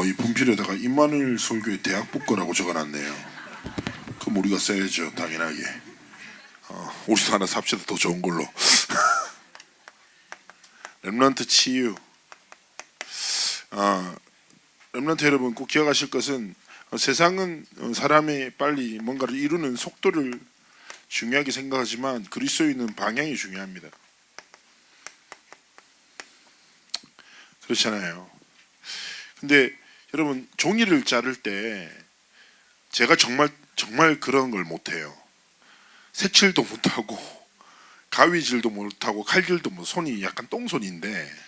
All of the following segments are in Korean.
이 분필에다가 임마누엘 설교의 대학부 거라고 적어놨네요. 그럼 우리가 써야죠, 당연하게. 우리도 하나 삽시다, 더 좋은 걸로. 렘넌트 치유. 렘넌트 여러분 꼭 기억하실 것은 세상은 사람이 빨리 뭔가를 이루는 속도를 중요하게 생각하지만 그리스도인은 방향이 중요합니다. 그렇잖아요. 근데 여러분 종이를 자를 때 제가 정말 그런 걸 못해요. 색칠도 못하고 가위질도 못하고 칼질도 못, 손이 약간 똥손인데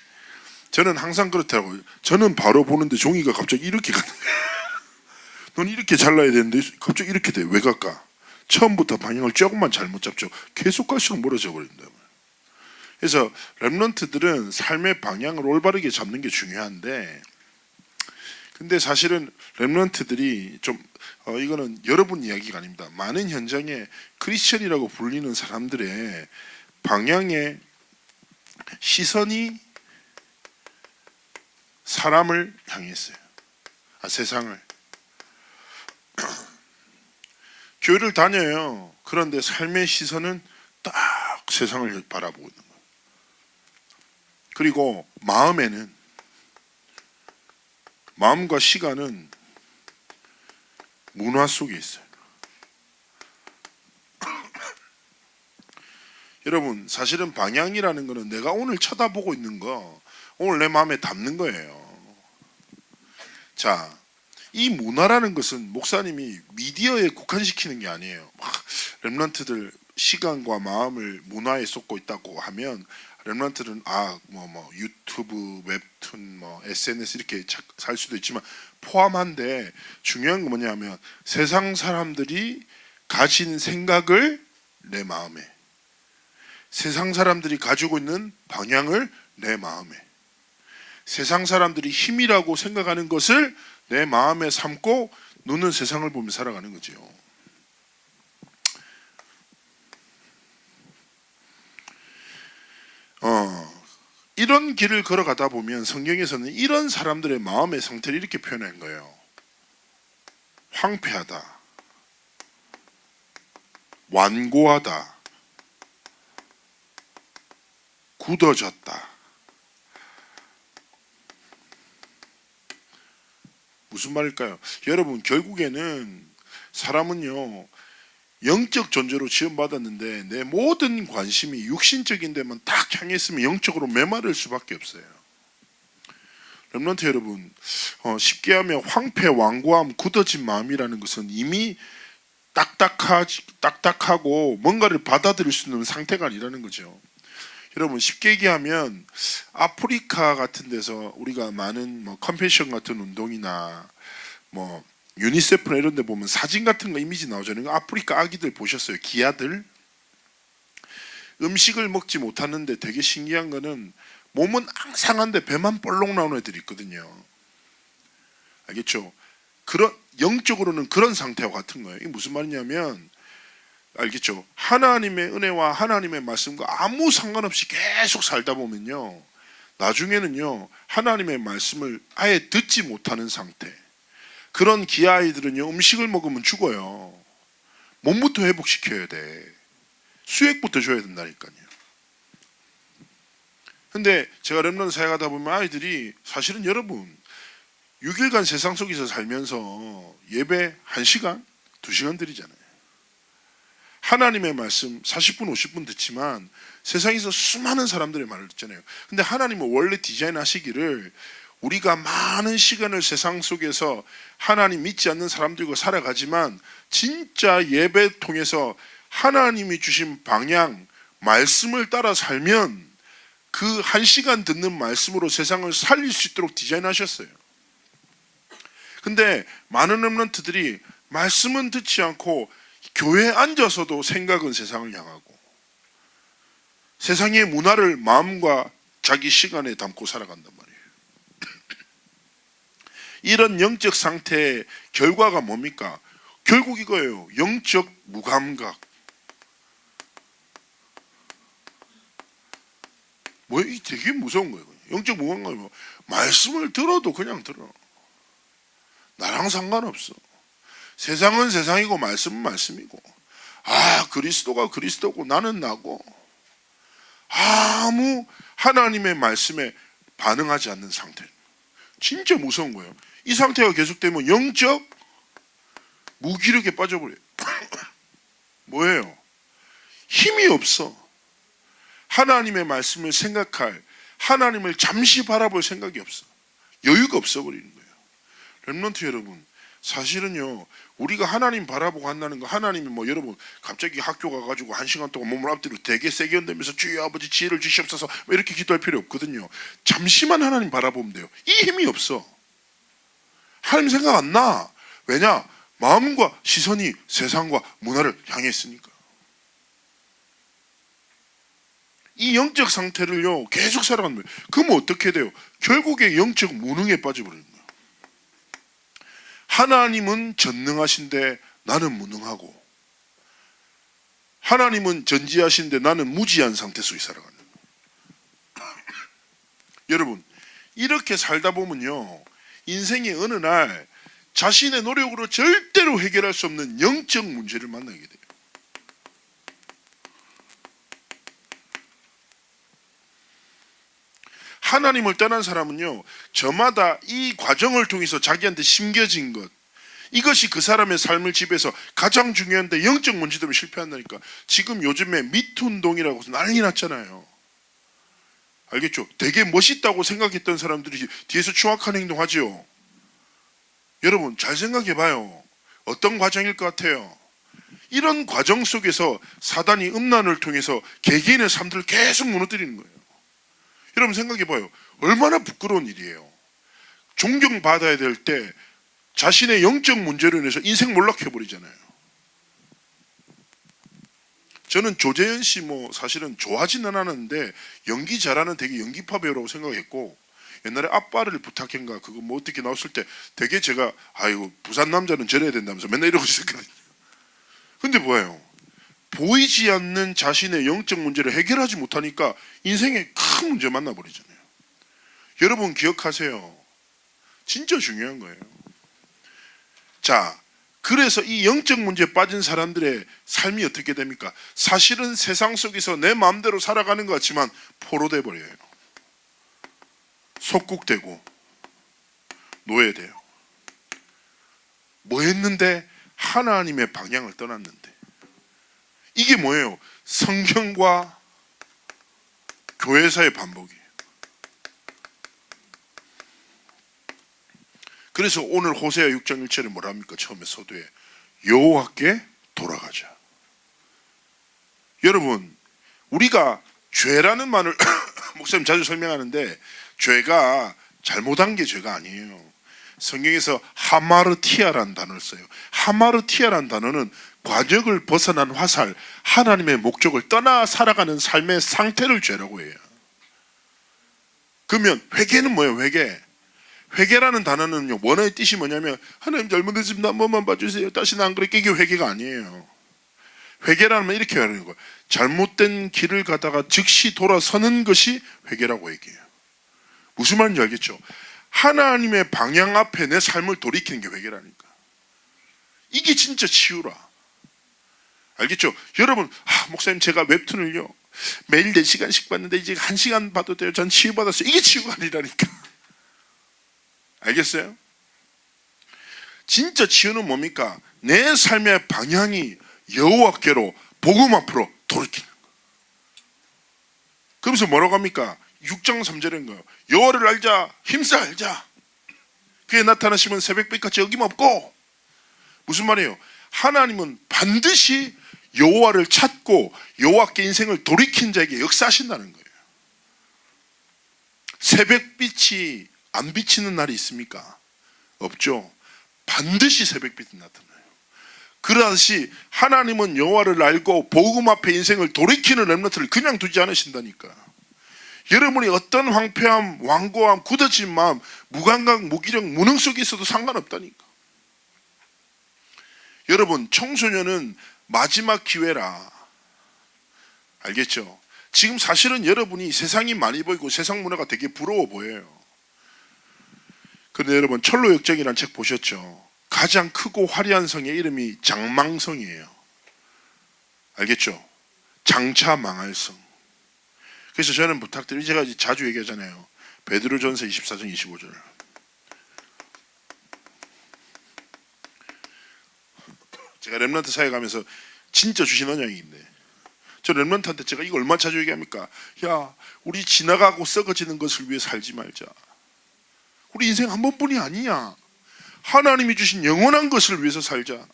저는 항상 그렇더라고요. 저는 바로 보는데 종이가 갑자기 이렇게 가는 거예요. 넌 이렇게 잘라야 되는데 갑자기 이렇게 돼. 왜 갈까? 처음부터 방향을 조금만 잘못 잡죠. 계속 갈수록 멀어져 버린다. 그래서 렘넌트들은 삶의 방향을 올바르게 잡는 게 중요한데, 근데 사실은 렘넌트들이 좀 이거는 여러분 이야기가 아닙니다. 많은 현장에 크리스천이라고 불리는 사람들의 방향의 시선이 사람을 향했어요. 세상을. 교회를 다녀요. 그런데 삶의 시선은 딱 세상을 바라보고 있는 거예요. 그리고 마음과 시간은 문화 속에 있어요. 여러분, 사실은 방향이라는 거는 내가 오늘 쳐다보고 있는 거, 오늘 내 마음에 담는 거예요. 자, 이 문화라는 것은 목사님이 미디어에 국한시키는 게 아니에요. 렘넌트들 시간과 마음을 문화에 쏟고 있다고 하면 렘넌트들은 유튜브, 웹툰, SNS 이렇게 살 수도 있지만 포함한데, 중요한 건 뭐냐면 세상 사람들이 가진 생각을 내 마음에, 세상 사람들이 가지고 있는 방향을 내 마음에, 세상 사람들이 힘이라고 생각하는 것을 내 마음에 삼고 눈은 세상을 보며 살아가는 거죠. 이런 길을 걸어가다 보면 성경에서는 이런 사람들의 마음의 상태를 이렇게 표현한 거예요. 황폐하다, 완고하다, 굳어졌다. 무슨 말일까요? 여러분, 결국에는 사람은요 영적 존재로 지원받았는데 내 모든 관심이 육신적인 데만 딱 향했으면 영적으로 메마를 수밖에 없어요. 렘넌트 여러분, 쉽게 하면 황폐, 완고함, 굳어진 마음이라는 것은 이미 딱딱하고 뭔가를 받아들일 수 있는 상태가 아니라는 거죠. 여러분, 쉽게 얘기하면 아프리카 같은 데서 우리가 많은 컴패션 같은 운동이나 유니세프나 이런 데 보면 사진 같은 거 이미지 나오잖아요. 아프리카 아기들 보셨어요? 기아들. 음식을 먹지 못하는데 되게 신기한 거는 몸은 앙상한데 배만 볼록 나오는 애들이 있거든요. 알겠죠? 영적으로는 그런 상태와 같은 거예요. 이게 무슨 말이냐면, 알겠죠? 하나님의 은혜와 하나님의 말씀과 아무 상관없이 계속 살다 보면요, 나중에는요 하나님의 말씀을 아예 듣지 못하는 상태. 그런 기아아이들은요 음식을 먹으면 죽어요. 몸부터 회복시켜야 돼. 수액부터 줘야 된다니까요. 근데 제가 렘넌트 사역하다 보면 아이들이 사실은 여러분 6일간 세상 속에서 살면서 예배 1시간, 2시간 드리잖아요. 하나님의 말씀 40분, 50분 듣지만 세상에서 수많은 사람들의 말을 듣잖아요. 근데 하나님은 원래 디자인하시기를 우리가 많은 시간을 세상 속에서 하나님 믿지 않는 사람들과 살아가지만 진짜 예배 통해서 하나님이 주신 방향, 말씀을 따라 살면 그 1시간 듣는 말씀으로 세상을 살릴 수 있도록 디자인하셨어요. 근데 많은 렘넌트들이 말씀은 듣지 않고 교회에 앉아서도 생각은 세상을 향하고 세상의 문화를 마음과 자기 시간에 담고 살아간단 말이에요. 이런 영적 상태의 결과가 뭡니까? 결국 이거예요. 영적 무감각. 이게 되게 무서운 거예요. 영적 무감각이 말씀을 들어도 그냥 들어. 나랑 상관없어. 세상은 세상이고 말씀은 말씀이고, 그리스도가 그리스도고 나는 나고, 아무 하나님의 말씀에 반응하지 않는 상태. 진짜 무서운 거예요. 이 상태가 계속되면 영적 무기력에 빠져버려요. 뭐예요? 힘이 없어. 하나님의 말씀을 생각할, 하나님을 잠시 바라볼 생각이 없어. 여유가 없어 버리는 거예요. 렘넌트 여러분, 사실은요, 우리가 하나님 바라보고 한다는 거, 하나님이 여러분 갑자기 학교 가가지고 1시간 동안 몸을 앞뒤로 되게 세게 흔들면서 주여 아버지 지혜를 주시옵소서 이렇게 기도할 필요 없거든요. 잠시만 하나님 바라보면 돼요. 이 힘이 없어. 하나님 생각 안 나. 왜냐? 마음과 시선이 세상과 문화를 향해 있으니까. 이 영적 상태를요 계속 살아가는 거예요. 그러면 어떻게 돼요? 결국에 영적 무능에 빠져버리는 거예요. 하나님은 전능하신데 나는 무능하고, 하나님은 전지하신데 나는 무지한 상태 속에 살아가는 거예요. 여러분, 이렇게 살다 보면요 인생의 어느 날 자신의 노력으로 절대로 해결할 수 없는 영적 문제를 만나게 돼요. 하나님을 떠난 사람은요 저마다 이 과정을 통해서 자기한테 심겨진 것, 이것이 그 사람의 삶을 지배해서 가장 중요한데 영적 문제 때문에 실패한다니까. 지금 요즘에 미투 운동이라고 해서 난리 났잖아요. 알겠죠? 되게 멋있다고 생각했던 사람들이 뒤에서 추악한 행동하죠. 여러분 잘 생각해봐요. 어떤 과정일 것 같아요? 이런 과정 속에서 사단이 음란을 통해서 개개인의 삶들을 계속 무너뜨리는 거예요. 여러분 생각해봐요. 얼마나 부끄러운 일이에요. 존경받아야 될 때 자신의 영적 문제로 인해서 인생 몰락해버리잖아요. 저는 조재현 씨 사실은 좋아하지는 않았는데 연기 잘하는 되게 연기파 배우라고 생각했고, 옛날에 아빠를 부탁한가 그거 어떻게 나왔을 때 되게 제가 부산 남자는 저래야 된다면서 맨날 이러고 있었거든요. 근데 뭐예요? 보이지 않는 자신의 영적 문제를 해결하지 못하니까 인생에 큰 문제 만나버리잖아요. 여러분 기억하세요. 진짜 중요한 거예요. 자, 그래서 이 영적 문제에 빠진 사람들의 삶이 어떻게 됩니까? 사실은 세상 속에서 내 마음대로 살아가는 것 같지만 포로돼 버려요. 속국되고 노예돼요. 뭐 했는데? 하나님의 방향을 떠났는데. 이게 뭐예요? 성경과 교회사의 반복이에요. 그래서 오늘 호세아 6장 1절에 뭐라 합니까? 처음에 서두에 여호와께 돌아가자. 여러분 우리가 죄라는 말을 목사님 자주 설명하는데 죄가 잘못한 게 죄가 아니에요. 성경에서 하마르티아라는 단어를 써요. 하마르티아라는 단어는 과정을 벗어난 화살, 하나님의 목적을 떠나 살아가는 삶의 상태를 죄라고 해요. 그러면 회개는 뭐예요? 회개라는 단어는 원어의 뜻이 뭐냐면 하나님 잘못했습니다, 한 번만 봐주세요, 다시는 안 그럴게. 이게 회개가 아니에요. 회개라는 건 이렇게 하는 거예요. 잘못된 길을 가다가 즉시 돌아서는 것이 회개라고 얘기해요. 무슨 말인지 알겠죠? 하나님의 방향 앞에 내 삶을 돌이키는 게 회개라니까. 이게 진짜 치유라. 알겠죠? 여러분 목사님 제가 웹툰을요 매일 4시간씩 봤는데 이제 1시간 봐도 돼요, 전 치유받았어요. 이게 치유가 아니라니까. 알겠어요? 진짜 치유는 뭡니까? 내 삶의 방향이 여호와께로 복음 앞으로 돌이키는 거예요. 그러면서 뭐라고 합니까? 6장 3절인 거예요. 여호와를 알자, 힘써 알자. 그에 나타나시면 새벽빛같이 어김없고. 무슨 말이에요? 하나님은 반드시 여호와를 찾고 여호와께 인생을 돌이킨 자에게 역사하신다는 거예요. 새벽빛이 안 비치는 날이 있습니까? 없죠. 반드시 새벽빛이 나타나요. 그러듯이 하나님은 여호와를 알고 복음 앞에 인생을 돌이키는 렘넌트를 그냥 두지 않으신다니까. 여러분이 어떤 황폐함, 완고함, 굳어진 마음, 무감각, 무기력, 무능 속에 있어도 상관없다니까. 여러분 청소년은 마지막 기회라. 알겠죠? 지금 사실은 여러분이 세상이 많이 보이고 세상 문화가 되게 부러워 보여요. 그런데 여러분 철로역정이라는 책 보셨죠? 가장 크고 화려한 성의 이름이 장망성이에요. 알겠죠? 장차 망할 성. 그래서 저는 부탁드리고 제가 자주 얘기하잖아요. 베드로전서 24장 25절. 제가 렘넌트 사회 가면서 진짜 주신 언약이 있네. 저 렘넌트한테 제가 이거 얼마나 자주 얘기합니까? 야, 우리 지나가고 썩어지는 것을 위해 살지 말자. 우리 인생 한 번뿐이 아니야. 하나님이 주신 영원한 것을 위해서 살자.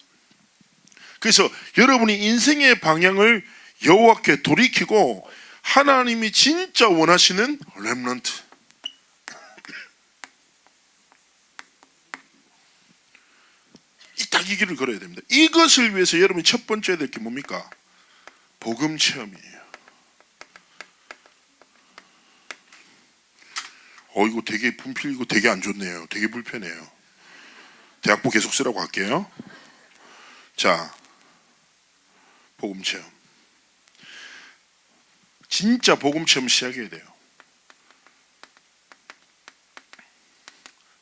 그래서 여러분이 인생의 방향을 여호와께 돌이키고 하나님이 진짜 원하시는 렘넌트, 딱 이 길을 걸어야 됩니다. 이것을 위해서 여러분이 첫 번째 해야 될 게 뭡니까? 복음 체험이에요. 이거 되게 분필, 이거 되게 안 좋네요. 되게 불편해요. 대학부 계속 쓰라고 할게요. 자, 복음 체험. 진짜 복음 체험 시작해야 돼요.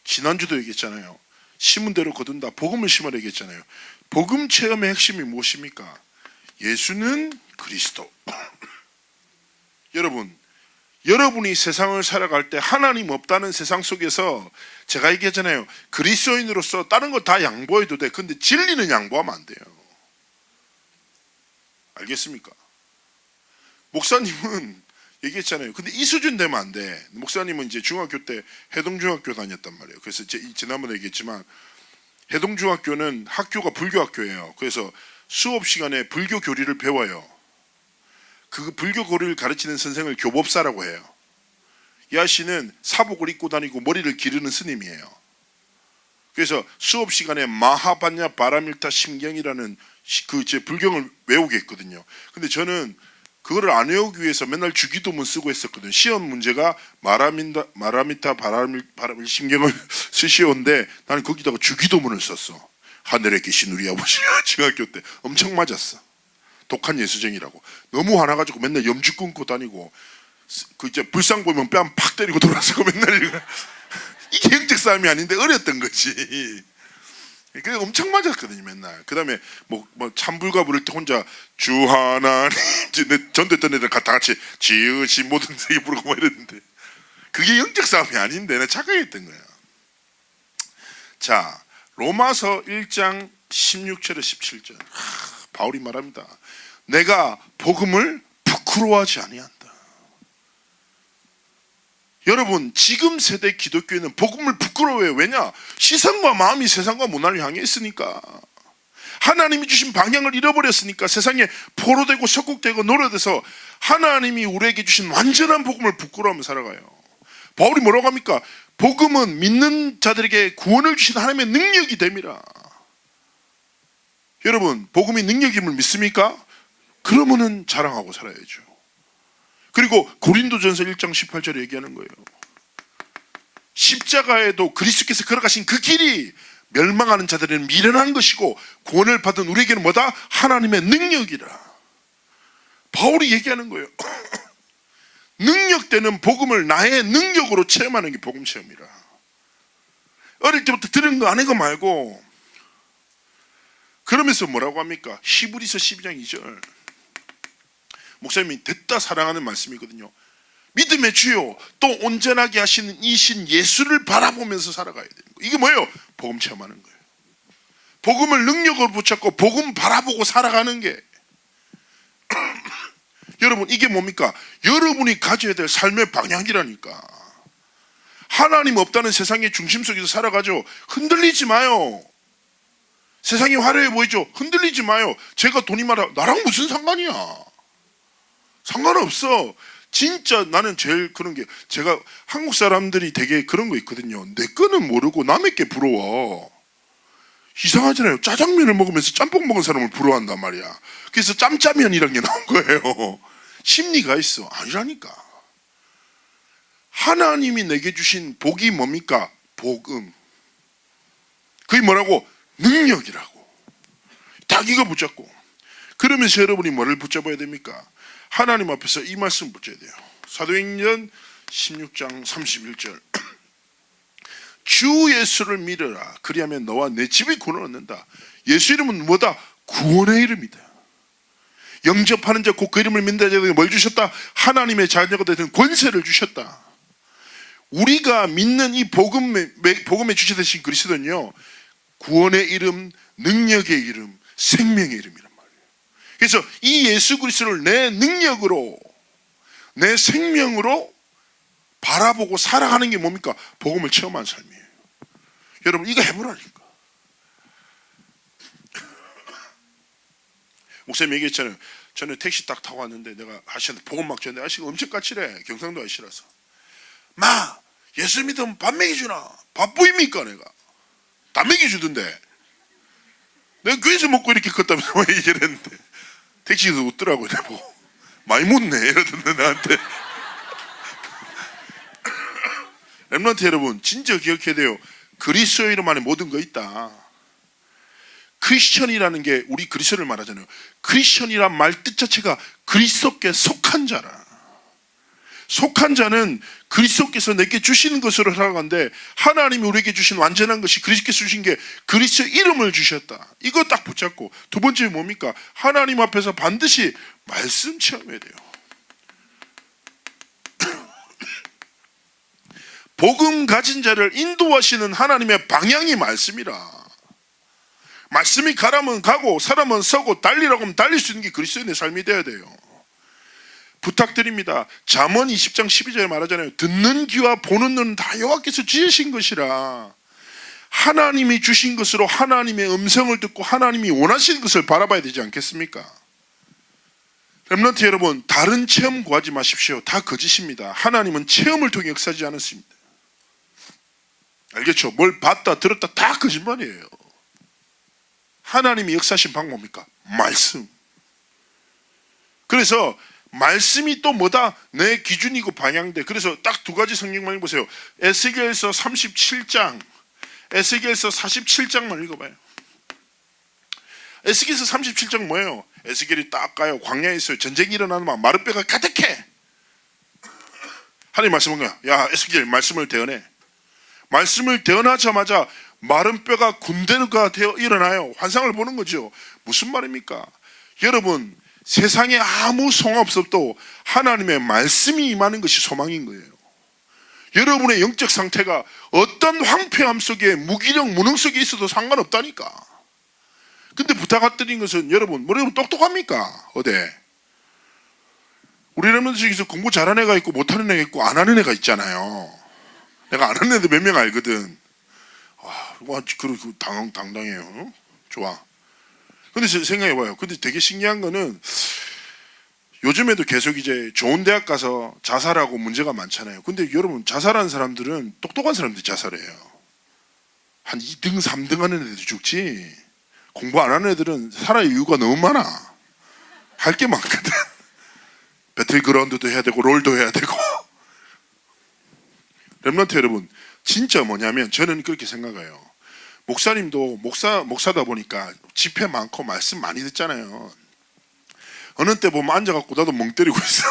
지난주도 얘기했잖아요. 심은 대로 거둔다. 복음을 심으라 얘기했잖아요. 복음 체험의 핵심이 무엇입니까? 예수는 그리스도. 여러분이 세상을 살아갈 때 하나님 없다는 세상 속에서 제가 얘기했잖아요. 그리스도인으로서 다른 거 다 양보해도 돼. 근데 진리는 양보하면 안 돼요. 알겠습니까? 목사님은 얘기했잖아요. 근데 이 수준 되면 안 돼. 목사님은 이제 중학교 때 해동중학교 다녔단 말이에요. 그래서 지난번에 얘기했지만 해동중학교는 학교가 불교학교예요. 그래서 수업 시간에 불교 교리를 배워요. 그 불교 교리를 가르치는 선생을 교법사라고 해요. 이 아씨는 사복을 입고 다니고 머리를 기르는 스님이에요. 그래서 수업 시간에 마하반야 바라밀타 심경이라는 그 제 불경을 외우게 했거든요. 근데 저는 그거를 안 외우기 위해서 맨날 주기도문 쓰고 했었거든요. 시험 문제가 마라미타 바라밀 심경을 쓰시오인데 나는 거기다가 주기도문을 썼어. 하늘에 계신 우리 아버지. 중학교 때 엄청 맞았어. 독한 예수쟁이라고. 너무 화나가지고 맨날 염주 끊고 다니고 그 이제 불상 보면 뺨 팍 때리고 돌아서고 맨날 이게 영적 싸움이 아닌데 어렸던 거지. 그게 엄청 맞았거든요 맨날. 그 다음에 뭐 참불가 부를 때 혼자 주 하나님 전도했던 애들 다 같이 지으신 모든 세계 부르고 막 이랬는데 그게 영적 싸움이 아닌데 내가 착각했던 거야. 자, 로마서 1장 16절에 17절 바울이 말합니다. 내가 복음을 부끄러워하지 아니한다. 여러분 지금 세대 기독교에는 복음을 부끄러워해요. 왜냐? 시선과 마음이 세상과 문화를 향해 있으니까. 하나님이 주신 방향을 잃어버렸으니까 세상에 포로되고 석국되고 노려돼서 하나님이 우리에게 주신 완전한 복음을 부끄러워하며 살아가요. 바울이 뭐라고 합니까? 복음은 믿는 자들에게 구원을 주신 하나님의 능력이 됨이라. 여러분 복음이 능력임을 믿습니까? 그러면은 자랑하고 살아야죠. 그리고 고린도전서 1장 18절에 얘기하는 거예요. 십자가에도 그리스도께서 걸어가신 그 길이 멸망하는 자들에게는 미련한 것이고 구원을 받은 우리에게는 뭐다? 하나님의 능력이라. 바울이 얘기하는 거예요. 능력되는 복음을 나의 능력으로 체험하는 게 복음 체험이라. 어릴 때부터 들은 거 아닌 거 말고. 그러면서 뭐라고 합니까? 히브리서 12장 2절. 목사님이 됐다 사랑하는 말씀이거든요. 믿음의 주요 또 온전하게 하시는 이신 예수를 바라보면서 살아가야 되는 거예요. 이게 뭐예요? 복음 체험하는 거예요. 복음을 능력으로 붙잡고 복음 바라보고 살아가는 게 여러분 이게 뭡니까? 여러분이 가져야 될 삶의 방향이라니까. 하나님 없다는 세상의 중심 속에서 살아가죠. 흔들리지 마요. 세상이 화려해 보이죠? 흔들리지 마요. 제가 돈이 많아 나랑 무슨 상관이야. 상관없어. 진짜 나는 제일 그런 게 제가 한국 사람들이 되게 그런 거 있거든요. 내 거는 모르고 남의 게 부러워. 이상하잖아요. 짜장면을 먹으면서 짬뽕 먹은 사람을 부러워한단 말이야. 그래서 짬짜면이라는 게 나온 거예요. 심리가 있어. 아니라니까. 하나님이 내게 주신 복이 뭡니까? 복음. 그게 뭐라고? 능력이라고. 딱 이거 붙잡고. 그러면서 여러분이 뭐를 붙잡아야 됩니까? 하나님 앞에서 이 말씀 붙여야 돼요. 사도행전 16장 31절. 주 예수를 믿어라. 그리하면 너와 내 집이 구원을 얻는다. 예수 이름은 뭐다? 구원의 이름이다. 영접하는 자 곧 그 이름을 믿는 자에게 뭘 주셨다? 하나님의 자녀가 되는 권세를 주셨다. 우리가 믿는 이 복음에 주시되신 그리스도는요, 구원의 이름, 능력의 이름, 생명의 이름이란 말이에요. 그래서 이 예수 그리스도를 내 능력으로, 내 생명으로 바라보고 살아가는 게 뭡니까? 복음을 체험한 삶이에요. 여러분, 이거 해보라니까. 목사님 얘기했잖아요. 저는 택시 딱 타고 왔는데 내가 아저씨한테 복음 막 줬는데 아저씨가 엄청 까칠해. 경상도 아저씨라서. 마, 예수 믿으면 밥 먹여주나? 밥 보입니까? 내가 다 먹여주던데. 내가 교회에서 먹고 이렇게 컸다면서 막 얘기를 했는데 택시에서 웃더라고요. 내보고 많이 묻네 이러던데 나한테. 렘넌트 여러분, 진짜 기억해야 돼요. 그리스도 이름 안에 모든 거 있다. 크리스천이라는 게 우리 그리스도를 말하잖아요. 크리스천이란 말 뜻 자체가 그리스도께 속한 자라. 속한 자는 그리스도께서 내게 주시는 것으로 살아가는데, 하나님이 우리에게 주신 완전한 것이 그리스도께서 주신 게 그리스도 이름을 주셨다. 이거 딱 붙잡고, 두 번째 뭡니까? 하나님 앞에서 반드시 말씀 체험해야 돼요. 복음 가진 자를 인도하시는 하나님의 방향이 말씀이라. 말씀이 가라면 가고 서라면 서고 달리라고 하면 달릴 수 있는 게 그리스도인의 삶이 되어야 돼요. 부탁드립니다. 잠언 20장 12절에 말하잖아요. 듣는 귀와 보는 눈은 다 여호와께서 지으신 것이라. 하나님이 주신 것으로 하나님의 음성을 듣고 하나님이 원하시는 것을 바라봐야 되지 않겠습니까? 렘넌트 여러분, 다른 체험 구하지 마십시오. 다 거짓입니다. 하나님은 체험을 통해 역사하지 않았습니다. 알겠죠? 뭘 봤다 들었다 다 거짓말이에요. 하나님이 역사하신 방법 뭡니까? 말씀. 그래서 말씀이 또 뭐다? 내 기준이고 방향돼. 그래서 딱 두 가지 성경만 읽어보세요. 에스겔서 37장, 에스겔서 47장만 읽어봐요. 에스겔서 37장 뭐예요? 에스겔이 딱 가요. 광야에 있어요. 전쟁이 일어나는 마른 뼈가 가득해. 하나님 말씀한 거야. 야, 에스겔 말씀을 대언해. 말씀을 대언하자마자 마른 뼈가 군대가 되어 일어나요. 환상을 보는 거죠. 무슨 말입니까? 여러분, 세상에 아무 소망 없어도 하나님의 말씀이 임하는 것이 소망인 거예요. 여러분의 영적 상태가 어떤 황폐함 속에 무기력 무능 속에 있어도 상관없다니까. 근데 부탁드린 것은 여러분, 여러분 똑똑합니까? 어때? 우리 렘넌트 중에서 공부 잘하는 애가 있고 못하는 애가 있고 안 하는 애가 있잖아요. 내가 안 하는 애들 몇 명 알거든. 와, 그리고 당당해요. 좋아. 근데 생각해봐요. 근데 되게 신기한 거는 요즘에도 계속 이제 좋은 대학 가서 자살하고 문제가 많잖아요. 근데 여러분, 자살하는 사람들은 똑똑한 사람들이 자살해요. 한 2등, 3등 하는 애들 죽지. 공부 안 하는 애들은 살아야 이유가 너무 많아. 할 게 많거든. 배틀그라운드도 해야 되고 롤도 해야 되고. 렘넌트 여러분, 진짜 뭐냐면 저는 그렇게 생각해요. 목사님도 목사다 보니까 집회 많고 말씀 많이 듣잖아요. 어느 때 보면 앉아갖고 나도 멍 때리고 있어.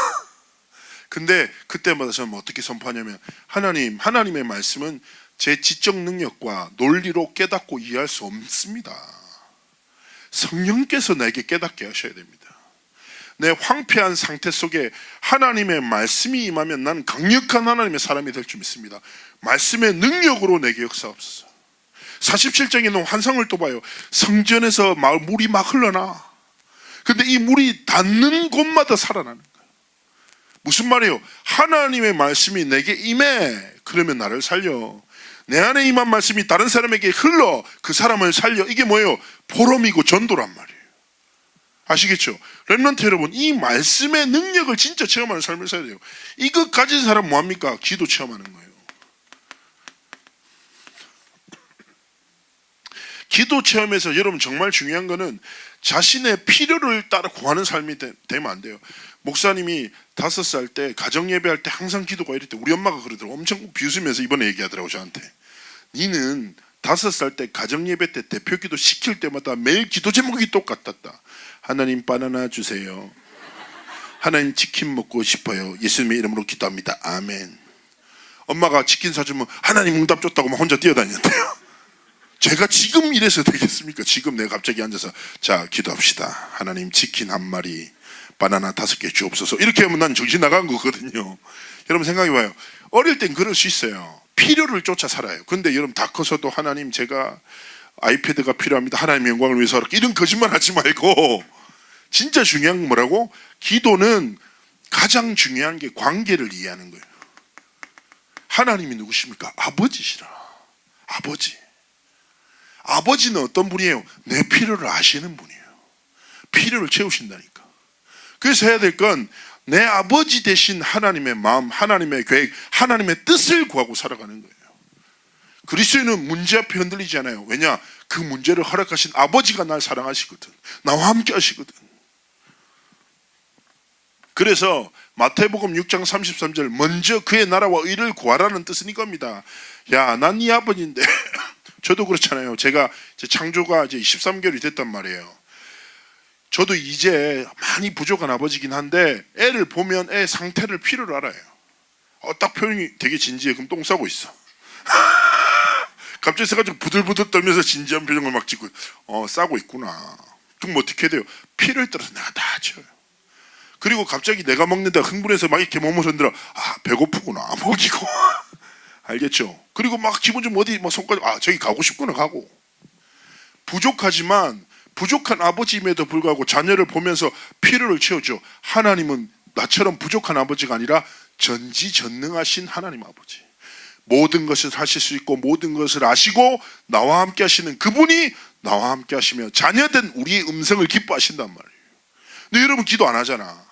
근데 그때마다 저는 어떻게 선포하냐면, 하나님의 말씀은 제 지적 능력과 논리로 깨닫고 이해할 수 없습니다. 성령께서 나에게 깨닫게 하셔야 됩니다. 내 황폐한 상태 속에 하나님의 말씀이 임하면 난 강력한 하나님의 사람이 될 줄 믿습니다. 말씀의 능력으로 내게 역사하옵소서. 47장에 있는 환상을 또 봐요. 성전에서 물이 막 흘러나. 근데 이 물이 닿는 곳마다 살아나는 거예요. 무슨 말이에요? 하나님의 말씀이 내게 임해. 그러면 나를 살려. 내 안에 임한 말씀이 다른 사람에게 흘러 그 사람을 살려. 이게 뭐예요? 보람이고 전도란 말이에요. 아시겠죠? 렘넌트 여러분, 이 말씀의 능력을 진짜 체험하는 삶을 살아야 돼요. 이것 가진 사람 뭐합니까? 기도 체험하는 거예요. 기도 체험에서 여러분 정말 중요한 거는 자신의 필요를 따라 구하는 삶이 되면 안 돼요. 목사님이 5살 때 가정 예배할 때 항상 기도가 이럴 때 우리 엄마가 그러더라고. 엄청 비웃으면서 이번에 얘기하더라고 저한테. 니는 5살 때 가정 예배 때 대표 기도 시킬 때마다 매일 기도 제목이 똑같았다. 하나님 바나나 주세요. 하나님 치킨 먹고 싶어요. 예수님의 이름으로 기도합니다. 아멘. 엄마가 치킨 사주면 하나님 응답 줬다고 막 혼자 뛰어다녔대요. 제가 지금 이래서 되겠습니까? 지금 내가 갑자기 앉아서 자 기도합시다. 하나님 치킨 한 마리 바나나 5개 주옵소서 이렇게 하면 난 정신 나간 거거든요. 여러분 생각해봐요. 어릴 땐 그럴 수 있어요. 필요를 쫓아 살아요. 근데 여러분 다 커서도 하나님 제가 아이패드가 필요합니다. 하나님의 영광을 위해서 이런 거짓말 하지 말고 진짜 중요한 건 뭐라고? 기도는 가장 중요한 게 관계를 이해하는 거예요. 하나님이 누구십니까? 아버지시라. 아버지. 아버지는 어떤 분이에요? 내 필요를 아시는 분이에요. 필요를 채우신다니까. 그래서 해야 될 건 내 아버지 대신 하나님의 마음, 하나님의 계획, 하나님의 뜻을 구하고 살아가는 거예요. 그리스도인은 문제 앞에 흔들리지 않아요. 왜냐? 그 문제를 허락하신 아버지가 날 사랑하시거든. 나와 함께 하시거든. 그래서 마태복음 6장 33절 먼저 그의 나라와 의를 구하라는 뜻은 이겁니다. 야, 난 네 아버지인데 저도 그렇잖아요. 제가 이제 창조가 이제 13개월이 됐단 말이에요. 저도 이제 많이 부족한 아버지긴 한데 애를 보면 애 상태를 필요로 알아요. 딱 표현이 되게 진지해. 그럼 똥 싸고 있어. 갑자기 서가지고 부들부들 떨면서 진지한 표정을 막 짓고 싸고 있구나. 그럼 어떻게 돼요? 필요에 따라서 내가 다 줘요. 그리고 갑자기 내가 먹는다 흥분해서 막 이렇게 몸을 흔들어. 배고프구나. 먹이고. 알겠죠? 그리고 막 기분 좀 어디 막 손까지 저기 가고 싶구나 가고. 부족하지만 부족한 아버지임에도 불구하고 자녀를 보면서 필요를 채우죠. 하나님은 나처럼 부족한 아버지가 아니라 전지전능하신 하나님 아버지. 모든 것을 하실 수 있고 모든 것을 아시고 나와 함께 하시는 그분이 나와 함께 하시며 자녀된 우리의 음성을 기뻐하신단 말이에요. 근데 여러분 기도 안 하잖아.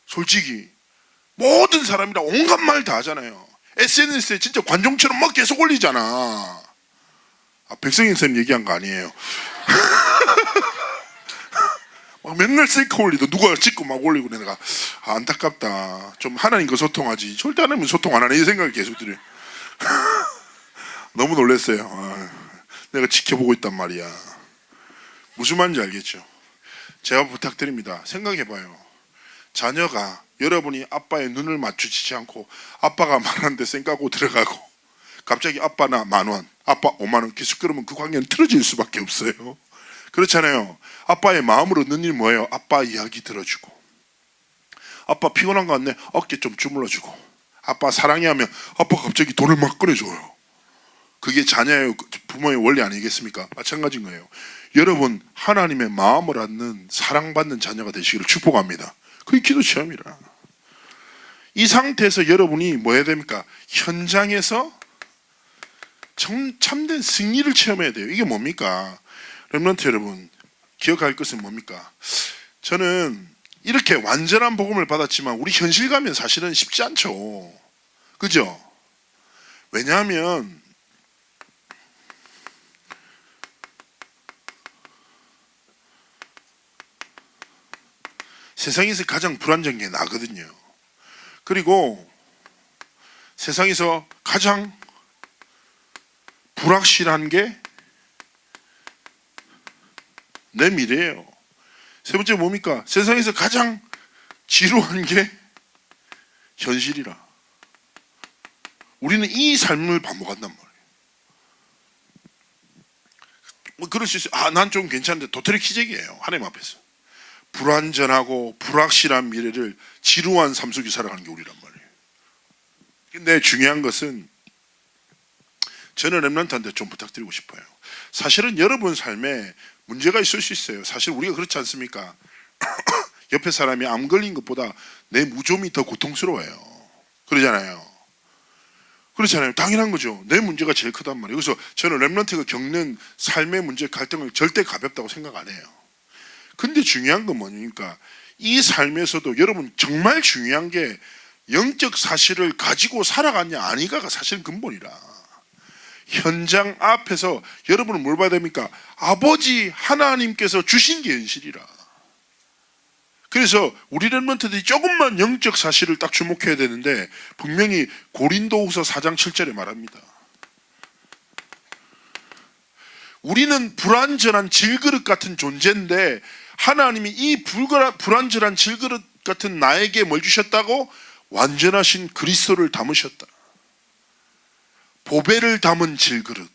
솔직히 모든 사람이랑 온갖 말 다 하잖아요. SNS에 진짜 관종처럼 막 계속 올리잖아. 백성인 선생님 얘기한 거 아니에요. 막 맨날 셀카 올리도 누가 찍고 막 올리고 내가 안타깝다. 좀 하나님과 소통하지. 절대 하나님은 소통 안 하네 이 생각이 계속 들어요. 너무 놀랐어요. 내가 지켜보고 있단 말이야. 무슨 말인지 알겠죠? 제가 부탁드립니다. 생각해봐요. 자녀가 여러분이 아빠의 눈을 맞추지 않고 아빠가 말하는데 쌩 까고 들어가고 갑자기 아빠 나 10,000원, 아빠 50,000원 계속 그러면 그 관계는 틀어질 수밖에 없어요. 그렇잖아요. 아빠의 마음으로 넣는 일 뭐예요? 아빠 이야기 들어주고, 아빠 피곤한 거 같네 어깨 좀 주물러주고, 아빠 사랑해 하면 아빠 갑자기 돈을 막 꺼내줘요. 그게 자녀의 부모의 원리 아니겠습니까? 마찬가지인 거예요. 여러분 하나님의 마음을 얻는 사랑받는 자녀가 되시기를 축복합니다. 그게 기도 체험이라. 이 상태에서 여러분이 뭐 해야 됩니까? 현장에서 참된 승리를 체험해야 돼요. 이게 뭡니까? 렘넌트 여러분 기억할 것은 뭡니까? 저는 이렇게 완전한 복음을 받았지만 우리 현실 가면 사실은 쉽지 않죠. 그죠? 왜냐하면 세상에서 가장 불안정한 게 나거든요. 그리고 세상에서 가장 불확실한 게 내 미래예요. 세 번째 뭡니까? 세상에서 가장 지루한 게 현실이라. 우리는 이 삶을 반복한단 말이에요. 뭐 그럴 수 있어요. 난 좀 괜찮은데 도토리 키재기예요. 하나님 앞에서. 불완전하고 불확실한 미래를 지루한 삶 속에 살아가는 게 우리란 말이에요. 근데 중요한 것은 저는 렘넌트한테 좀 부탁드리고 싶어요. 사실은 여러분 삶에 문제가 있을 수 있어요. 사실 우리가 그렇지 않습니까? 옆에 사람이 암 걸린 것보다 내 무좀이 더 고통스러워요. 그러잖아요. 그렇잖아요. 당연한 거죠. 내 문제가 제일 크단 말이에요. 그래서 저는 렘넌트가 겪는 삶의 문제 갈등을 절대 가볍다고 생각 안 해요. 근데 중요한 건 뭐니까 이 삶에서도 여러분 정말 중요한 게 영적 사실을 가지고 살아갔냐 아니가가 사실 근본이라. 현장 앞에서 여러분은 뭘 봐야 됩니까? 아버지 하나님께서 주신 게 현실이라. 그래서 우리 렘넌트들이 조금만 영적 사실을 딱 주목해야 되는데 분명히 고린도후서 4장 7절에 말합니다. 우리는 불완전한 질그릇 같은 존재인데 하나님이 이 불완전한 질그릇 같은 나에게 뭘 주셨다고? 완전하신 그리스도를 담으셨다. 보배를 담은 질그릇.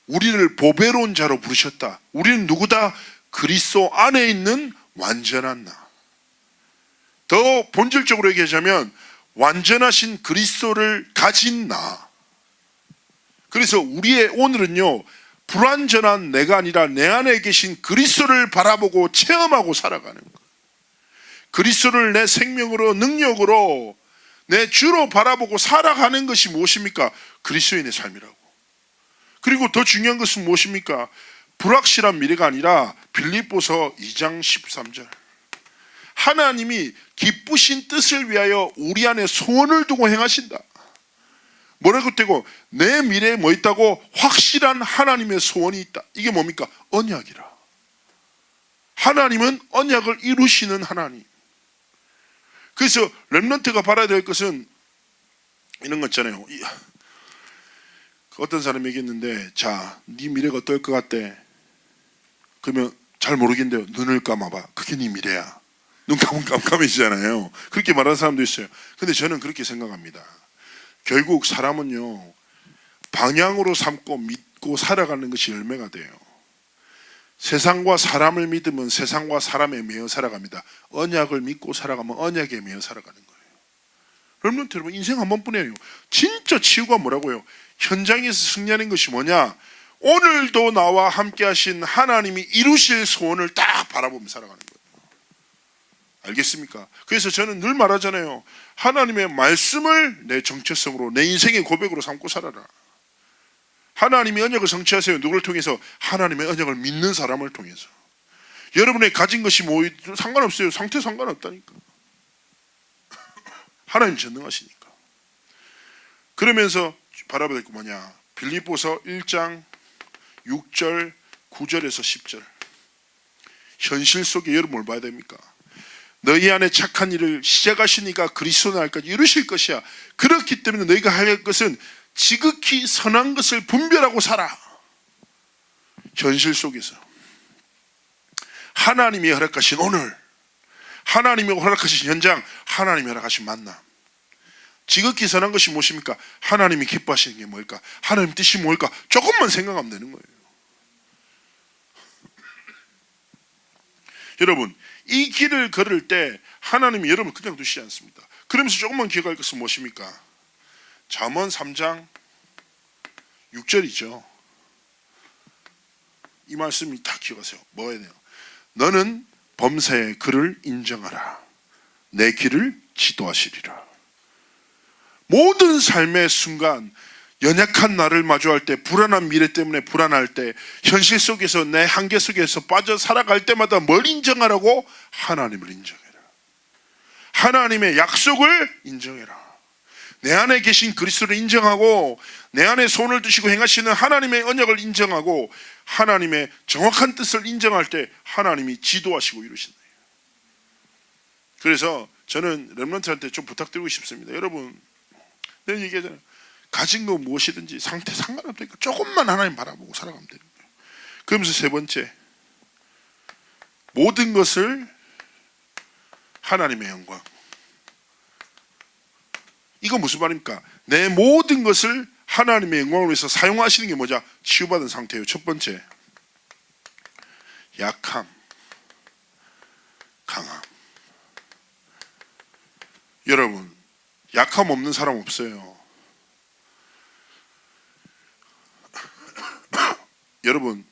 우리를 보배로운 자로 부르셨다. 우리는 누구다? 그리스도 안에 있는 완전한 나. 더 본질적으로 얘기하자면 완전하신 그리스도를 가진 나. 그래서 우리의 오늘은요, 불완전한 내가 아니라 내 안에 계신 그리스도를 바라보고 체험하고 살아가는 거예요. 그리스도를 내 생명으로, 능력으로, 내 주로 바라보고 살아가는 것이 무엇입니까? 그리스도인의 삶이라고. 그리고 더 중요한 것은 무엇입니까? 불확실한 미래가 아니라 빌립보서 2장 13절. 하나님이 기쁘신 뜻을 위하여 우리 안에 소원을 두고 행하신다. 뭐라고 되고 내 미래에 뭐 있다고? 확실한 하나님의 소원이 있다. 이게 뭡니까? 언약이라. 하나님은 언약을 이루시는 하나님. 그래서 렘넌트가 바라야 될 것은 이런 거 있잖아요. 어떤 사람이 얘기했는데, 자, 네 미래가 어떨 것 같대? 그러면 잘 모르겠는데요. 눈을 감아봐. 그게 네 미래야. 눈 감으면 깜깜해지잖아요. 그렇게 말하는 사람도 있어요. 근데 저는 그렇게 생각합니다. 결국 사람은요, 방향으로 삼고 믿고 살아가는 것이 열매가 돼요. 세상과 사람을 믿으면 세상과 사람에 매여 살아갑니다. 언약을 믿고 살아가면 언약에 매여 살아가는 거예요. 여러분, 인생 한 번뿐이에요. 진짜 치유가 뭐라고요? 현장에서 승리하는 것이 뭐냐? 오늘도 나와 함께 하신 하나님이 이루실 소원을 딱 바라보며 살아가는 거예요. 알겠습니까? 그래서 저는 늘 말하잖아요. 하나님의 말씀을 내 정체성으로, 내 인생의 고백으로 삼고 살아라. 하나님이 언약을 성취하세요. 누구를 통해서? 하나님의 언약을 믿는 사람을 통해서. 여러분의 가진 것이 뭐 상관없어요. 상태 상관없다니까. 하나님 전능하시니까. 그러면서 바라봐야 될 거 뭐냐? 빌립보서 1장 6절 9절에서 10절. 현실 속에 여러분 뭘 봐야 됩니까? 너희 안에 착한 일을 시작하시니까 그리스도 날까지 이루실 것이야. 그렇기 때문에 너희가 할 것은 지극히 선한 것을 분별하고 살아. 현실 속에서 하나님이 허락하신 오늘, 하나님이 허락하신 현장, 하나님이 허락하신 만남. 지극히 선한 것이 무엇입니까? 하나님이 기뻐하시는 게 뭘까? 하나님 뜻이 뭘까? 조금만 생각하면 되는 거예요. 여러분, 이 길을 걸을 때 하나님이 여러분을 그냥 두시지 않습니다. 그러면서 조금만 기억할 것은 무엇입니까? 잠언 3장 6절이죠. 이 말씀이 다 기억하세요. 뭐가 돼요? 너는 범사의 그를 인정하라. 내 길을 지도하시리라. 모든 삶의 순간, 연약한 나를 마주할 때, 불안한 미래 때문에 불안할 때, 현실 속에서 내 한계 속에서 빠져 살아갈 때마다 뭘 인정하라고? 하나님을 인정해라. 하나님의 약속을 인정해라. 내 안에 계신 그리스도를 인정하고, 내 안에 손을 드시고 행하시는 하나님의 언약을 인정하고, 하나님의 정확한 뜻을 인정할 때 하나님이 지도하시고 이루신다. 그래서 저는 렘넌트한테 좀 부탁드리고 싶습니다. 여러분, 내가 얘기하잖아요. 가진 거 무엇이든지 상태 상관없으니까 조금만 하나님 바라보고 살아가면 되는 거예요. 그러면서 세 번째, 모든 것을 하나님의 영광. 이거 무슨 말입니까? 내 모든 것을 하나님의 영광을 위해서 사용하시는 게 뭐냐? 치유받은 상태예요. 첫 번째, 약함, 강함. 여러분, 약함 없는 사람 없어요. 여러분,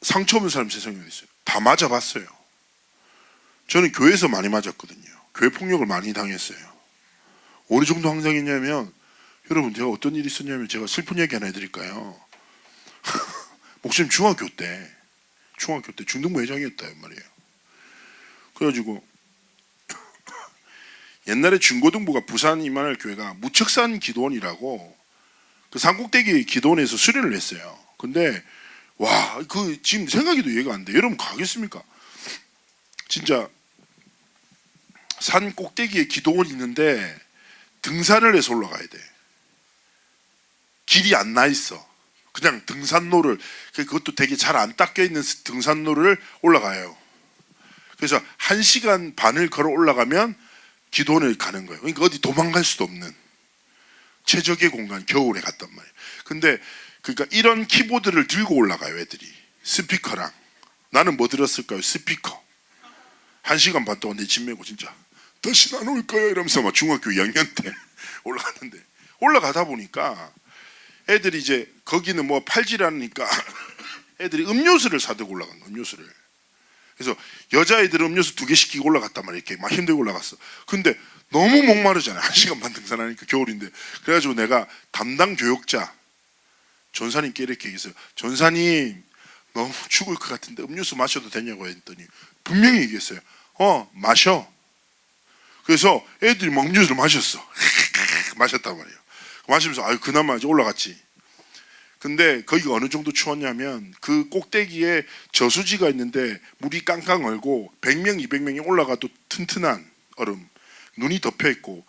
상처 없는 사람 세상에 어디 있어요? 다 맞아봤어요. 저는 교회에서 많이 맞았거든요. 교회 폭력을 많이 당했어요. 어느 정도 황당했냐면, 여러분, 제가 어떤 일이 있었냐면, 제가 슬픈 얘기 하나 해드릴까요? 목사님 중학교 때 중등부 회장이었단 말이에요. 그래가지고 옛날에 중고등부가 부산 임마누엘 교회가 무척산 기도원이라고 그 산꼭대기 기도원에서 수련을 했어요. 근데 와, 그 지금 생각해도 이해가 안 돼. 여러분 가겠습니까? 진짜 산 꼭대기에 기도원이 있는데 등산을 해서 올라가야 돼. 길이 안 나 있어. 그냥 등산로를, 그것도 되게 잘 안 닦여 있는 등산로를 올라가요. 그래서 1시간 반을 걸어 올라가면 기도원에 가는 거예요. 그러니까 어디 도망갈 수도 없는 최적의 공간, 겨울에 갔단 말이에요. 근데 그러니까 이런 키보드를 들고 올라가요, 애들이. 스피커랑. 나는 뭐 들었을까요? 스피커. 1시간 반 동안 내 집 메고 진짜 다시 안 올 거야 이러면서 막 중학교 2학년 때 올라갔는데, 올라가다 보니까 애들이 이제 거기는 뭐 팔질 않으니까 애들이 음료수를 사들고 올라간 거야, 음료수를. 그래서 여자애들은 음료수 2개 시키고 올라갔단 말이야. 이렇게 막 힘들게 올라갔어. 근데 너무 목마르잖아요. 1시간 반 등산하니까, 겨울인데. 그래가지고 내가 담당 교육자 전사님께 이렇게 얘기했어요. 전사님, 너무 죽을 것 같은데 음료수 마셔도 되냐고 했더니 분명히 얘기했어요. 마셔. 그래서 애들이 막 음료수를 마셨어. 마셨단 말이에요. 마시면서 아유 그나마 이제 올라갔지. 근데 거기가 어느 정도 추웠냐면 그 꼭대기에 저수지가 있는데 물이 깡깡 얼고 100명 200명이 올라가도 튼튼한 얼음, 눈이 덮여 있고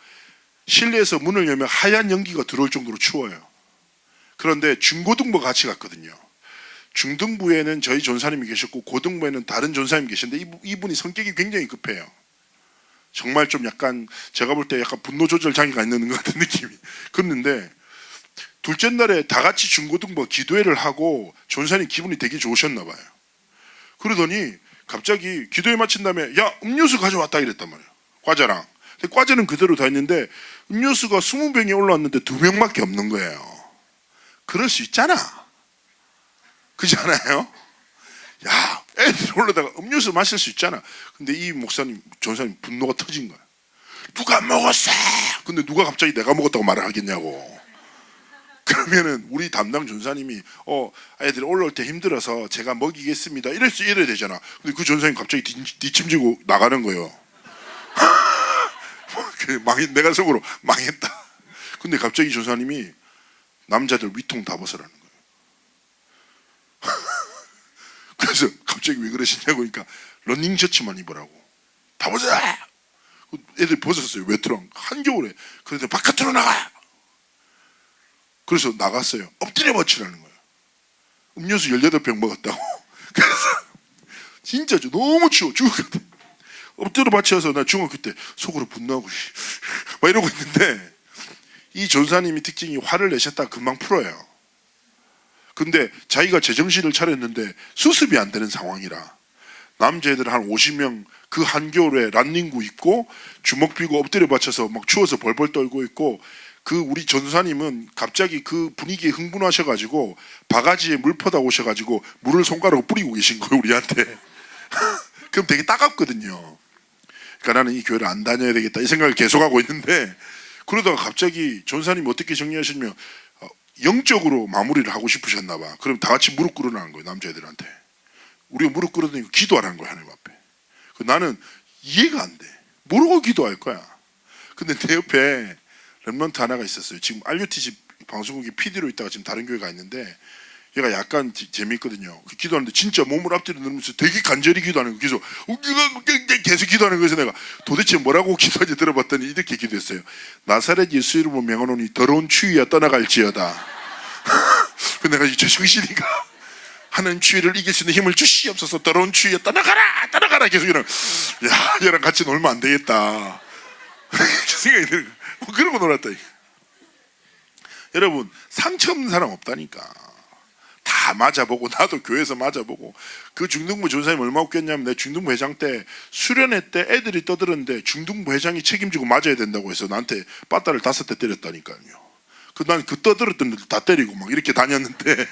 실내에서 문을 열면 하얀 연기가 들어올 정도로 추워요. 그런데 중고등부 같이 갔거든요. 중등부에는 저희 전사님이 계셨고 고등부에는 다른 전사님이 계셨는데 이분이 성격이 굉장히 급해요. 정말 좀 약간 제가 볼 때 약간 분노 조절 장애가 있는 것 같은 느낌이. 그랬는데 둘째 날에 다 같이 중고등부가 기도회를 하고 전사님 기분이 되게 좋으셨나 봐요. 그러더니 갑자기 기도회 마친 다음에 야 음료수 가져왔다 이랬단 말이에요. 과자랑. 근데 과자는 그대로 다 있는데 음료수가 20병이 올라왔는데 2명밖에 없는 거예요. 그럴 수 있잖아. 그렇지 않아요? 야 애들 올라다가 음료수 마실 수 있잖아. 근데 이 목사님 전사님 분노가 터진 거야. 누가 먹었어? 근데 누가 갑자기 내가 먹었다고 말을 하겠냐고. 그러면은 우리 담당 전사님이 애들이 올라올 때 힘들어서 제가 먹이겠습니다 이래야 되잖아. 근데 그 전사님 갑자기 뒷짐지고 나가는 거예요. 내가 속으로 망했다. 근데 갑자기 전사님이 남자들 위통 다 벗으라는 거예요. 그래서 갑자기 왜 그러시냐고 그러니까 러닝 셔츠만 입으라고. 다 벗어. 애들 벗었어요. 외투랑 한겨울에. 그런데 바깥으로 나가. 그래서 나갔어요. 엎드려 버치라는 거예요. 음료수 18병 먹었다고. 그래서 진짜 너무 추워 죽을 것 같아. 엎드려 받쳐서 나 중학교 때 속으로 분노하고 막 이러고 있는데 이 전사님이 특징이 화를 내셨다가 금방 풀어요. 근데 자기가 제정신을 차렸는데 수습이 안 되는 상황이라 남자애들 한 50명 그 한겨울에 란닝구 입고 주먹 펴고 엎드려 받쳐서 막 추워서 벌벌 떨고 있고 그 우리 전사님은 갑자기 그 분위기에 흥분하셔가지고 바가지에 물 퍼다 오셔가지고 물을 손가락으로 뿌리고 계신 거예요 우리한테. 그럼 되게 따갑거든요. 그러니까 나는 이 교회를 안 다녀야 되겠다 이 생각을 계속하고 있는데 그러다가 갑자기 전사님이 어떻게 정리하시냐면 영적으로 마무리를 하고 싶으셨나 봐. 그럼 다 같이 무릎 꿇으라는 거예요 남자애들한테. 우리가 무릎 꿇으더니 기도하라는 거예요 하나님 앞에. 나는 이해가 안 돼. 모르고 기도할 거야. 근데 내 옆에 랩런트 하나가 있었어요. 지금 RUTC 방송국에 PD로 있다가 지금 다른 교회 가 있는데 얘가 약간 재미있거든요. 기도하는데 진짜 몸을 앞뒤로 누르면서 되게 간절히 기도하는 거예요. 계속 기도하는 거에서 내가 도대체 뭐라고 기도하지 들어봤더니 이렇게 기도했어요. 나사렛 예수 이름으로 명하노니 더러운 추위야 떠나갈지어다. 근데 내가 저 정신이가 하는 추위를 이길 수 있는 힘을 주시옵소서. 더러운 추위야 떠나가라 떠나가라 계속 이러면 야 얘랑 같이 놀면 안 되겠다. 그 생각이 드는 거예요. 뭐 그런 거 놀았다. 여러분 상처 없는 사람 없다니까. 다 맞아보고 나도 교회에서 맞아보고 그 중등부 전사님 얼마 웃겼냐면 내 중등부 회장 때 수련회 때 애들이 떠들었는데 중등부 회장이 책임지고 맞아야 된다고 해서 나한테 빠따를 5대 때렸다니까요. 난 그 떠들었던 애들 다 때리고 막 이렇게 다녔는데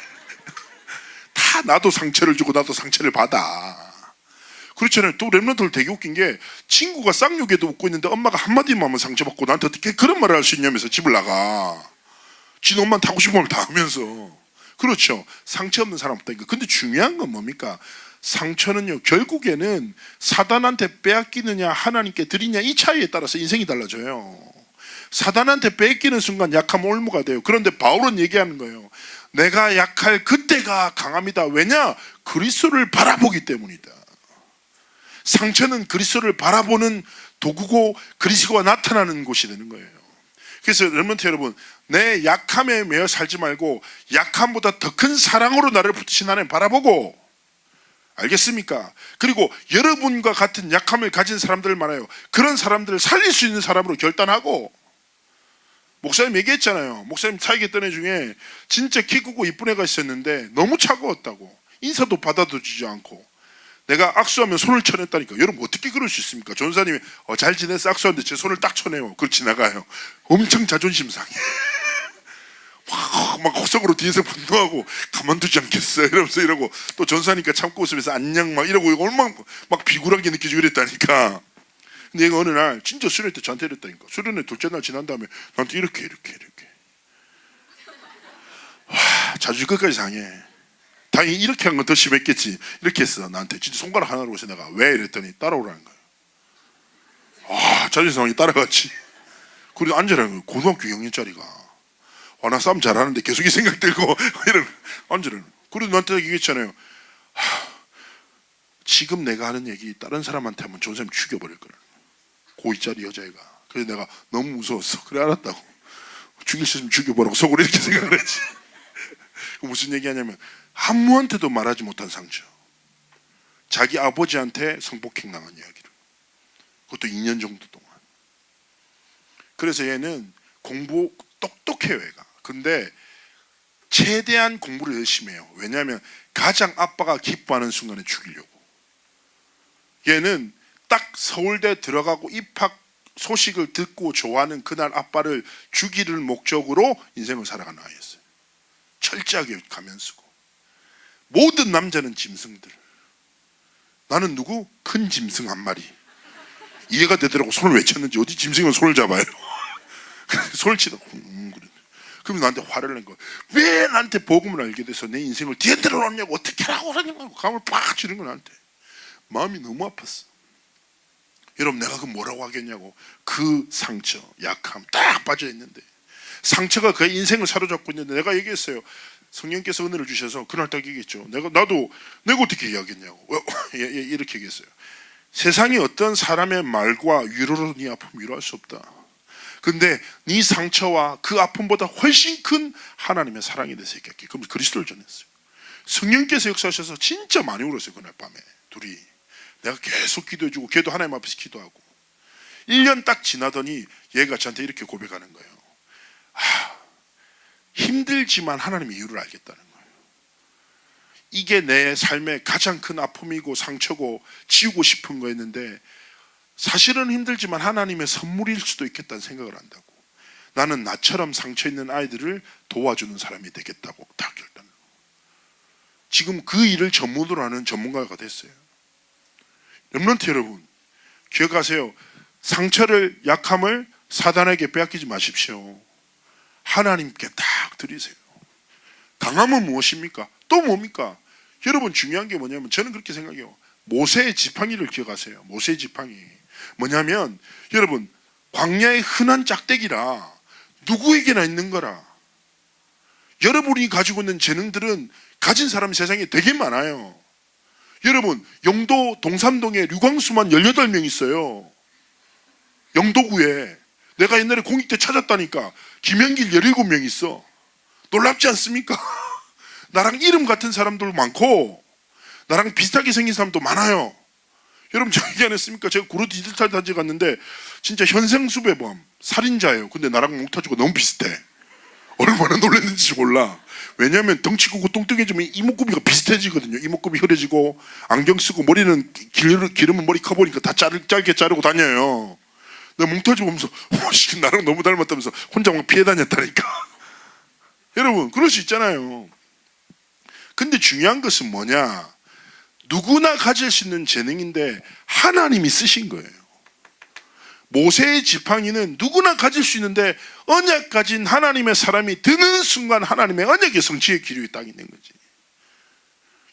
다 나도 상처를 주고 나도 상처를 받아. 그렇잖아요. 또 랩런트들 되게 웃긴 게 친구가 쌍욕에도 웃고 있는데 엄마가 한마디만 하면 상처받고 나한테 어떻게 그런 말을 할 수 있냐면서 집을 나가. 지 엄마는 타고 싶으면 다 하면서. 그렇죠. 상처 없는 사람 없다니까. 근데 중요한 건 뭡니까? 상처는요 결국에는 사단한테 빼앗기느냐 하나님께 드리냐 이 차이에 따라서 인생이 달라져요. 사단한테 뺏기는 순간 약하면 올무가 돼요. 그런데 바울은 얘기하는 거예요. 내가 약할 그때가 강합니다. 왜냐? 그리스도를 바라보기 때문이다. 상처는 그리스도를 바라보는 도구고 그리스도가 나타나는 곳이 되는 거예요. 그래서 렘넌트 여러분, 내 약함에 매여 살지 말고 약함보다 더 큰 사랑으로 나를 붙드신 하나님 바라보고 알겠습니까? 그리고 여러분과 같은 약함을 가진 사람들 많아요. 그런 사람들을 살릴 수 있는 사람으로 결단하고, 목사님 얘기했잖아요. 목사님 사역했던 애 중에 진짜 키 크고 이쁜 애가 있었는데 너무 차가웠다고. 인사도 받아도 주지 않고. 내가 악수하면 손을 쳐냈다니까. 여러분 어떻게 그럴 수 있습니까? 전사님이 잘 지냈어 악수하는데 제 손을 딱 쳐내요. 그걸 지나가요. 엄청 자존심 상해. 막 속으로 뒤에서 분노하고 가만두지 않겠어 이러면서 이러고, 또 전사니까 참고 웃으면서 안녕 막 이러고, 얼마나 막 비굴하게 느껴지고 이랬다니까. 근데 얘가 어느 날 진짜 수련회 때 저한테 이랬다니까. 수련회 둘째 날 지난 다음에 나한테 이렇게 와, 자존심 끝까지 상해. 다행히 이렇게 한 건 더 심했겠지. 이렇게 했어. 나한테 진짜 손가락 하나로 해서 내가 왜 이랬더니 따라오라는 거야. 자존심 상하게 따라갔지. 그리고 앉으라는 거야. 고등학교 6학년짜리가. 나 싸움 잘하는데 계속 이 생각 들고 이런, 앉으라는. 그리고 나한테 얘기했잖아요. 지금 내가 하는 얘기 다른 사람한테 하면 전사님 죽여버릴 거라는 거야. 고2짜리 여자애가. 그래서 내가 너무 무서웠어. 그래 알았다고. 죽일 수 있으면 죽여보라고 속으로 이렇게 생각을 했지. 무슨 얘기하냐면 아무한테도 말하지 못한 상처. 자기 아버지한테 성폭행 당한 이야기를. 그것도 2년 정도 동안. 그래서 얘는 공부 똑똑해요 얘가. 근데 최대한 공부를 열심히 해요. 왜냐하면 가장 아빠가 기뻐하는 순간에 죽이려고. 얘는 딱 서울대 들어가고 입학 소식을 듣고 좋아하는 그날 아빠를 죽이는 목적으로 인생을 살아가는 아이였어요. 철저하게 가면 쓰고. 모든 남자는 짐승들. 나는 누구? 큰 짐승 한 마리. 이해가 되더라고. 손을 왜 쳤는지. 어디 짐승은 손을 잡아요. 손을 치다. 그래. 그럼 나한테 화를 낸 거야. 왜 나한테 복음을 알게 돼서 내 인생을 뒤흔들어 놓냐고. 어떻게 하라고 그러냐고. 감을 팍 치는 거야 나한테. 마음이 너무 아팠어. 여러분 내가 그 뭐라고 하겠냐고. 그 상처, 약함 딱 빠져있는데, 상처가 그의 인생을 사로잡고 있는데, 내가 얘기했어요. 성령께서 은혜를 주셔서 그날 딱 얘기했죠. 내가 어떻게 이야기했냐고. 이렇게 얘기했어요. 세상에 어떤 사람의 말과 위로로 네 아픔 위로할 수 없다. 근데 네 상처와 그 아픔보다 훨씬 큰 하나님의 사랑이 대해서 얘기할게. 그럼 그리스도를 전했어요. 성령께서 역사하셔서 진짜 많이 울었어요. 그날 밤에 둘이. 내가 계속 기도해주고 걔도 하나님 앞에서 기도하고. 1년 딱 지나더니 얘가 저한테 이렇게 고백하는 거예요. 힘들지만 하나님의 이유를 알겠다는 거예요. 이게 내 삶의 가장 큰 아픔이고 상처고 지우고 싶은 거였는데, 사실은 힘들지만 하나님의 선물일 수도 있겠다는 생각을 한다고. 나는 나처럼 상처 있는 아이들을 도와주는 사람이 되겠다고 다 결단을. 지금 그 일을 전문으로 하는 전문가가 됐어요. 렘넌트 여러분, 기억하세요. 상처를, 약함을 사단에게 빼앗기지 마십시오. 하나님께 딱 드리세요. 강함은 무엇입니까? 또 뭡니까? 여러분 중요한 게 뭐냐면, 저는 그렇게 생각해요. 모세의 지팡이를 기억하세요. 모세의 지팡이 뭐냐면, 여러분 광야의 흔한 짝대기라 누구에게나 있는 거라. 여러분이 가지고 있는 재능들은 가진 사람이 세상에 되게 많아요. 여러분 영도 동삼동에 류광수만 18명 있어요. 영도구에. 내가 옛날에 공익 때 찾았다니까. 김현길 17명 있어. 놀랍지 않습니까? 나랑 이름 같은 사람도 많고 나랑 비슷하게 생긴 사람도 많아요. 여러분 저 얘기 안 했습니까? 제가 구로 디지털 단지 갔는데 진짜 현생수배범 살인자예요. 근데 나랑 몽타주가 너무 비슷해. 얼마나 놀랐는지 몰라. 왜냐하면 덩치 크고 뚱뚱해지면 이목구비가 비슷해지거든요. 이목구비 흐려지고 안경 쓰고 머리는 기르면 머리 커보니까 다 짧게 자르고 다녀요. 내가 몽타주 보면서 나랑 너무 닮았다면서 혼자 막 피해 다녔다니까. 여러분 그럴 수 있잖아요. 근데 중요한 것은 뭐냐, 누구나 가질 수 있는 재능인데 하나님이 쓰신 거예요. 모세의 지팡이는 누구나 가질 수 있는데 언약 가진 하나님의 사람이 드는 순간 하나님의 언약의 성취의 기록이 딱 있는 거지.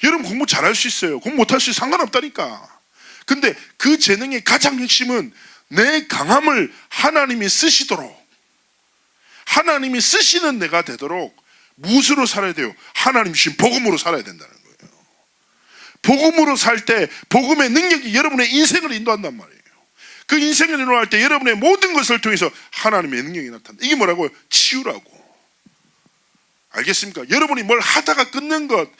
여러분 공부 잘할 수 있어요. 공부 못할 수 있어요. 상관없다니까. 근데 그 재능의 가장 핵심은 내 강함을 하나님이 쓰시도록, 하나님이 쓰시는 내가 되도록 무엇으로 살아야 돼요? 하나님 주신 복음으로 살아야 된다는 거예요. 복음으로 살 때 복음의 능력이 여러분의 인생을 인도한단 말이에요. 그 인생을 인도할 때 여러분의 모든 것을 통해서 하나님의 능력이 나타난다. 이게 뭐라고요? 치유라고. 알겠습니까? 여러분이 뭘 하다가 끊는 것,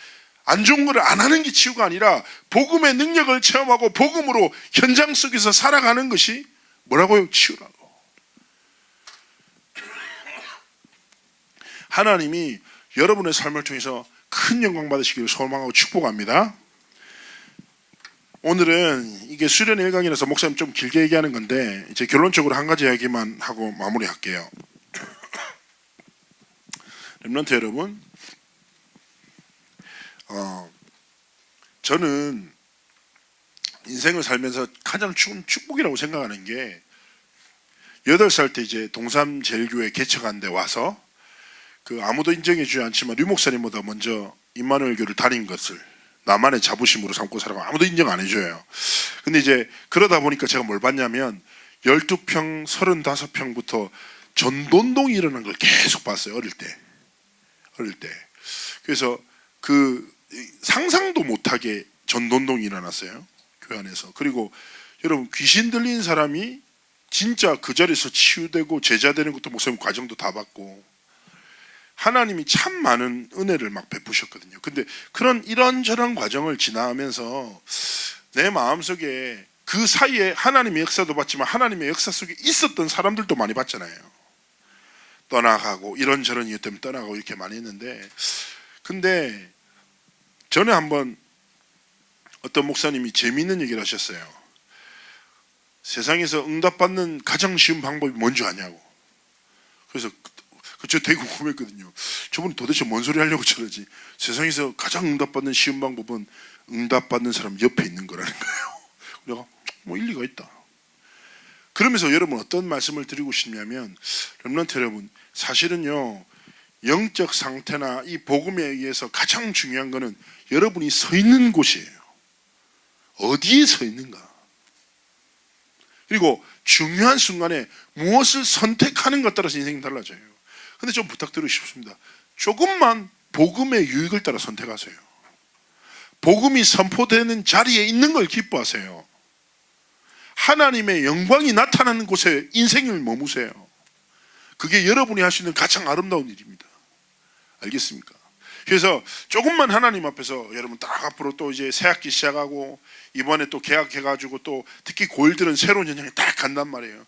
안 좋은 걸 안 하는 게 치유가 아니라 복음의 능력을 체험하고 복음으로 현장 속에서 살아가는 것이 뭐라고요? 치유라고. 하나님이 여러분의 삶을 통해서 큰 영광 받으시기를 소망하고 축복합니다. 오늘은 이게 수련 1강이라서 목사님 좀 길게 얘기하는 건데 이제 결론적으로 한 가지 이야기만 하고 마무리할게요. 렘넌트 여러분, 저는 인생을 살면서 가장 축복이라고 생각하는 게 8살 때 이제 동삼제일교회 개척한 데 와서 그 아무도 인정해주지 않지만 류 목사님보다 먼저 임마누엘 교회를 다닌 것을 나만의 자부심으로 삼고 살아가고 아무도 인정 안 해줘요. 근데 이제 그러다 보니까 제가 뭘 봤냐면 12평, 35평부터 전돈동이 일어난 걸 계속 봤어요. 어릴 때. 그래서 그 상상도 못하게 전돈동이 일어났어요. 교회 안에서. 그리고 여러분, 귀신 들린 사람이 진짜 그 자리에서 치유되고 제자되는 것도 목사님 과정도 다 봤고 하나님이 참 많은 은혜를 막 베푸셨거든요. 근데 그런 이런저런 과정을 지나면서 내 마음속에 그 사이에 하나님의 역사도 봤지만 하나님의 역사 속에 있었던 사람들도 많이 봤잖아요. 떠나가고 이런저런 이유 때문에 떠나가고 이렇게 많이 했는데, 근데 전에 한번 어떤 목사님이 재미있는 얘기를 하셨어요. 세상에서 응답받는 가장 쉬운 방법이 뭔지 아냐고. 그래서 저 되게 궁금했거든요. 저분은 도대체 뭔 소리 하려고 저러지. 세상에서 가장 응답받는 쉬운 방법은 응답받는 사람 옆에 있는 거라는 거예요. 내가 뭐 일리가 있다. 그러면서 여러분 어떤 말씀을 드리고 싶냐면, 렘넌트 여러분, 사실은요 영적 상태나 이 복음에 의해서 가장 중요한 거는 여러분이 서 있는 곳이에요. 어디에 서 있는가. 그리고 중요한 순간에 무엇을 선택하는 것 따라서 인생이 달라져요. 근데 좀 부탁드리고 싶습니다. 조금만 복음의 유익을 따라 선택하세요. 복음이 선포되는 자리에 있는 걸 기뻐하세요. 하나님의 영광이 나타나는 곳에 인생을 머무세요. 그게 여러분이 할 수 있는 가장 아름다운 일입니다. 알겠습니까? 그래서 조금만 하나님 앞에서 여러분 딱 앞으로 또 이제 새 학기 시작하고 이번에 또 개학해가지고 또 특히 고1들은 새로운 현장에 딱 간단 말이에요.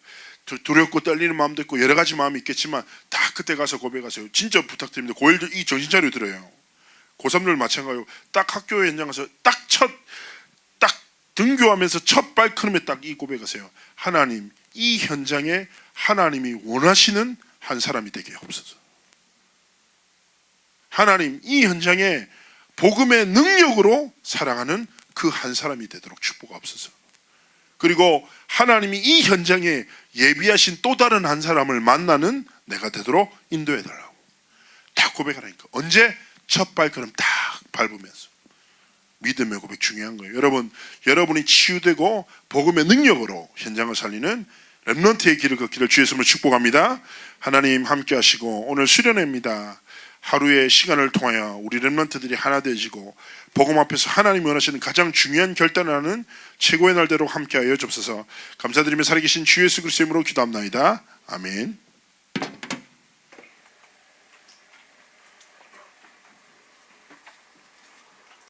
두렵고 떨리는 마음도 있고 여러 가지 마음이 있겠지만 딱 그때 가서 고백하세요. 진짜 부탁드립니다. 고1들 이 정신차려 들어요. 고3들 마찬가지로 딱 학교 현장 가서 딱 등교하면서 첫 발걸음에 딱 이 고백하세요. 하나님, 이 현장에 하나님이 원하시는 한 사람이 되게 하옵소서. 하나님, 이 현장에 복음의 능력으로 살아가는 그 한 사람이 되도록 축복하옵소서. 그리고 하나님이 이 현장에 예비하신 또 다른 한 사람을 만나는 내가 되도록 인도해달라고 딱 고백하라니까. 언제? 첫 발걸음 딱 밟으면서. 믿음의 고백 중요한 거예요. 여러분이 치유되고 복음의 능력으로 현장을 살리는 렘넌트의 길을 걷기를 주의 이름으로 축복합니다. 하나님 함께 하시고 오늘 수련회입니다. 하루의 시간을 통하여 우리 렘넌트들이 하나 되어지고 복음 앞에서 하나님이 원하시는 가장 중요한 결단을 하는 최고의 날대로 함께하여 주옵소서. 감사드리며 살아계신 주 예수 그리스도의 이름으로 기도합나이다. 아멘.